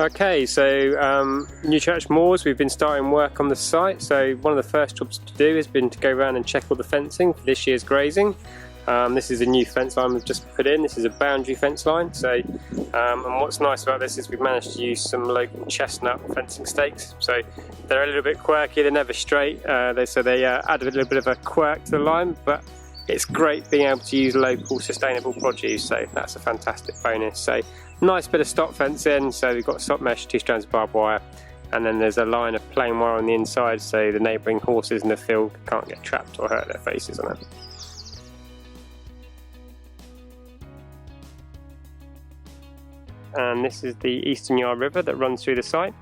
Okay, so Newchurch Moors, we've been starting work on the site. So one of the first jobs to do has been to go around and check all the fencing for this year's grazing. This is a new fence line we've just put in. This is a boundary fence line. So, and what's nice about this is we've managed to use some local chestnut fencing stakes. So they're a little bit quirky, they're never straight. They add a little bit of a quirk to the line, but it's great being able to use local sustainable produce, so that's a fantastic bonus. So nice bit of stock fencing, so we've got stock mesh, 2 strands of barbed wire, and then there's a line of plain wire on the inside so the neighbouring horses in the field can't get trapped or hurt their faces on it. And this is the Eastern Yard River that runs through the site.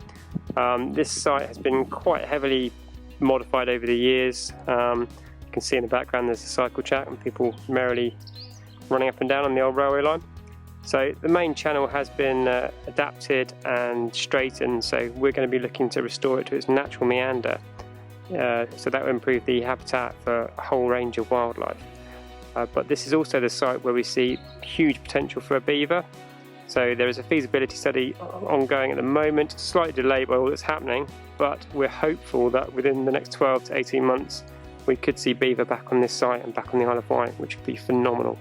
This site has been quite heavily modified over the years. You can see in the background there's a cycle track and people merrily running up and down on the old railway line. So the main channel has been adapted and straightened, so we're going to be looking to restore it to its natural meander. So that will improve the habitat for a whole range of wildlife. But this is also the site where we see huge potential for a beaver. So there is a feasibility study ongoing at the moment, slightly delayed by all that's happening, but we're hopeful that within the next 12 to 18 months we could see beaver back on this site and back on the Isle of Wight, which would be phenomenal.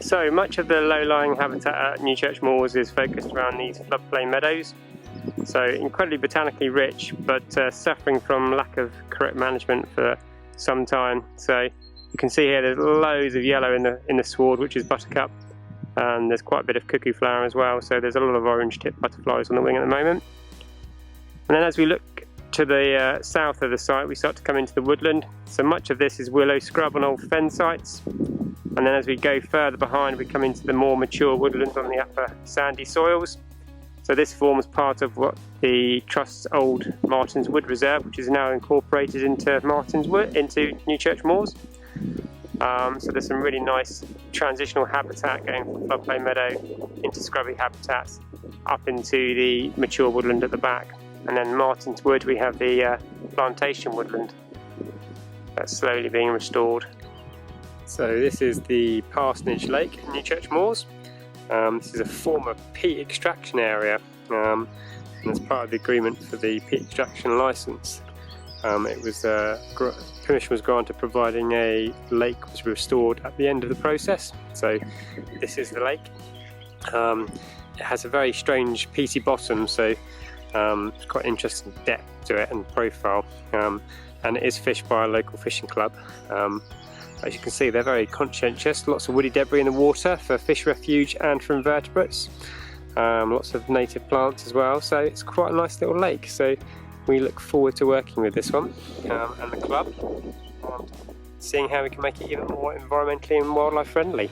So much of the low-lying habitat at Newchurch Moors is focused around these floodplain meadows. So incredibly botanically rich, but suffering from lack of correct management for some time. So you can see here there's loads of yellow in the sward, which is buttercup, and there's quite a bit of cuckoo flower as well. So there's a lot of orange-tipped butterflies on the wing at the moment. And then as we look to the south of the site, we start to come into the woodland. So much of this is willow scrub on old fen sites, and then as we go further behind we come into the more mature woodland on the upper sandy soils. So this forms part of what the Trust's old Martin's Wood Reserve, which is now incorporated into into Newchurch Moors. So there's some really nice transitional habitat going from floodplain meadow into scrubby habitats up into the mature woodland at the back. And then Martin's Wood, we have the plantation woodland that's slowly being restored. So this is the Parsons Lake in Newchurch Moors. This is a former peat extraction area, and as part of the agreement for the peat extraction licence, permission was granted providing a lake was restored at the end of the process. So this is the lake. It has a very strange peaty bottom, so it's quite interesting depth to it and profile, and it is fished by a local fishing club. As you can see, they're very conscientious, lots of woody debris in the water for fish refuge and for invertebrates, lots of native plants as well, so it's quite a nice little lake. So we look forward to working with this one and the club and seeing how we can make it even more environmentally and wildlife friendly.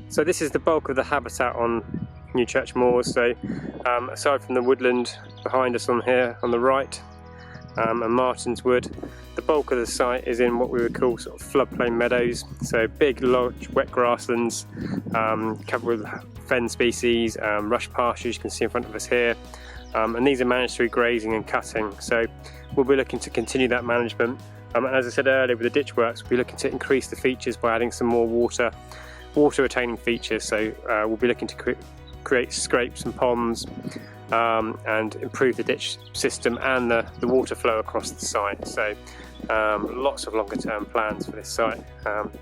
So this is the bulk of the habitat on Newchurch Moors. So aside from the woodland behind us on here on the right, and Martin's Wood, the bulk of the site is in what we would call sort of floodplain meadows. So big large wet grasslands covered with fen species, rush pastures you can see in front of us here, and these are managed through grazing and cutting. So we'll be looking to continue that management, and as I said earlier with the ditch works, we'll be looking to increase the features by adding some more water retaining features. So we'll be looking to create scrapes and ponds, and improve the ditch system and the water flow across the site. So lots of longer term plans for this site,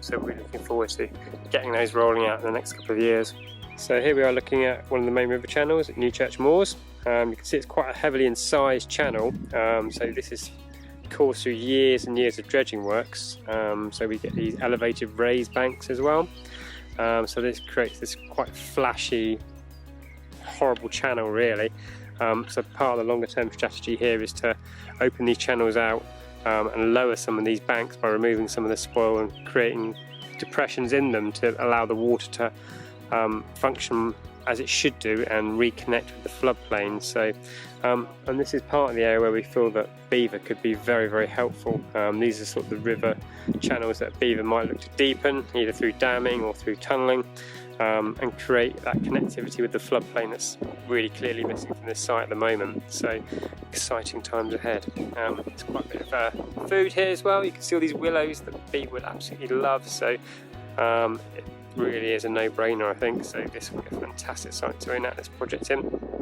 so we're looking forward to getting those rolling out in the next couple of years. So here we are looking at one of the main river channels at Newchurch Moors. You can see it's quite a heavily incised channel, so this is caused through years and years of dredging works. So we get these elevated raised banks as well, so this creates this quite flashy, horrible channel really. So part of the longer term strategy here is to open these channels out and lower some of these banks by removing some of the spoil and creating depressions in them to allow the water to function as it should do and reconnect with the floodplain. So and this is part of the area where we feel that beaver could be very, very helpful. These are sort of the river channels that beaver might look to deepen, either through damming or through tunnelling, and create that connectivity with the floodplain that's really clearly missing from this site at the moment. So exciting times ahead. There's quite a bit of food here as well. You can see all these willows that beaver would absolutely love. So It really is a no-brainer, I think, so this will be a fantastic site to enact this project in.